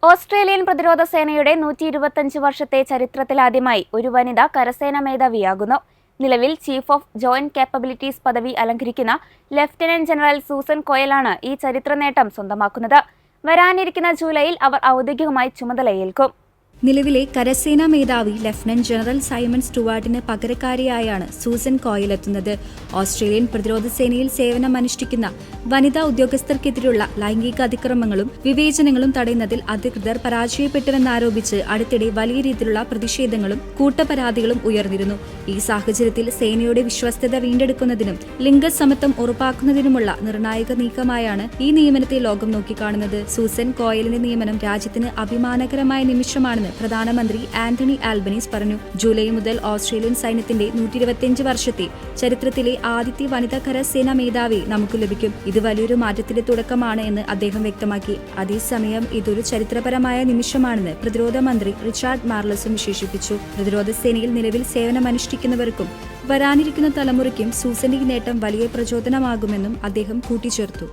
Australian പ്രതിരോധ സേനയുടെ 125 വർഷത്തെ ചരിത്രത്തിലാദ്യമായി ഒരു വനിത കരസേനാ മേധാവിയാകുന്നു. നിലവിൽ ചീഫ് ഓഫ് ജോയിന്റ് കേപ്പബിലിറ്റീസ് പദവി അലങ്കരിക്കുന്ന ലഫ്റ്റനന്റ് ജനറൽ സൂസൻ കോയലാണ് ഈ ചരിത്ര നേട്ടം സ്വന്തമാക്കുന്നത്. വരാനിരിക്കുന്ന ജൂലൈയിൽ അവർ ഔദ്യോഗികമായി ചുമതലയേൽക്കും. നിലവിലെ കരസേനാ മേധാവി lieutenant general Simon സ്റ്റുവാർട്ടിന് പകരക്കാരിയായാണ് Susan Koel എത്തുന്നത്. ഓസ്ട്രേലിയൻ പ്രതിരോധ സേനയിൽ സേവനമനുഷ്ഠിക്കുന്ന വനിതാ ഉദ്യോഗസ്ഥർക്കെതിരെയുള്ള ലൈംഗിക അതിക്രമങ്ങളും വിവേചനങ്ങളും തടയുന്നതിൽ അധികൃതർ പരാജയപ്പെട്ടുവെന്നാരോപിച്ച് അടുത്തിടെ വലിയ രീതിയിലുള്ള പ്രതിഷേധങ്ങളും കൂട്ടപരാതികളും ഉയർന്നിരുന്നു. ഈ സാഹചര്യത്തിൽ സേനയുടെ വിശ്വസ്തത വീണ്ടെടുക്കുന്നതിനും ലിംഗസമത്വം ഉറപ്പാക്കുന്നതിനുമുള്ള നിർണായക നീക്കമായാണ് ഈ നിയമനത്തെ ലോകം നോക്കിക്കാണുന്നത്. സൂസൻ കോയലിന്റെ നിയമനം രാജ്യത്തിന് അഭിമാനകരമായ നിമിഷമാണെന്ന് പ്രധാനമന്ത്രി ആന്റണി ആൽബനീസ് പറഞ്ഞു. ജൂലൈ മുതൽ ഓസ്ട്രേലിയൻ സൈന്യത്തിന്റെ 125 വർഷത്തെ ചരിത്രത്തിലെ ആദ്യത്തെ വനിതാ കരസേനാ മേധാവി നമുക്ക് ലഭിക്കും. ഇത് വലിയൊരു മാറ്റത്തിന്റെ തുടക്കമാണ് എന്ന് അദ്ദേഹം വ്യക്തമാക്കി. അതേസമയം ഇതൊരു ചരിത്രപരമായ നിമിഷമാണെന്ന് പ്രതിരോധ മന്ത്രി റിച്ചാർഡ് മാർലസും വിശേഷിപ്പിച്ചു. പ്രതിരോധ സേനയിൽ നിലവിൽ സേവനമനുഷ്ഠിക്കുന്നവർക്കും വരാനിരിക്കുന്ന തലമുറയ്ക്കും സൂസന്റെ ഈ നേട്ടം വലിയ പ്രചോദനമാകുമെന്നും അദ്ദേഹം കൂട്ടിച്ചേർത്തു.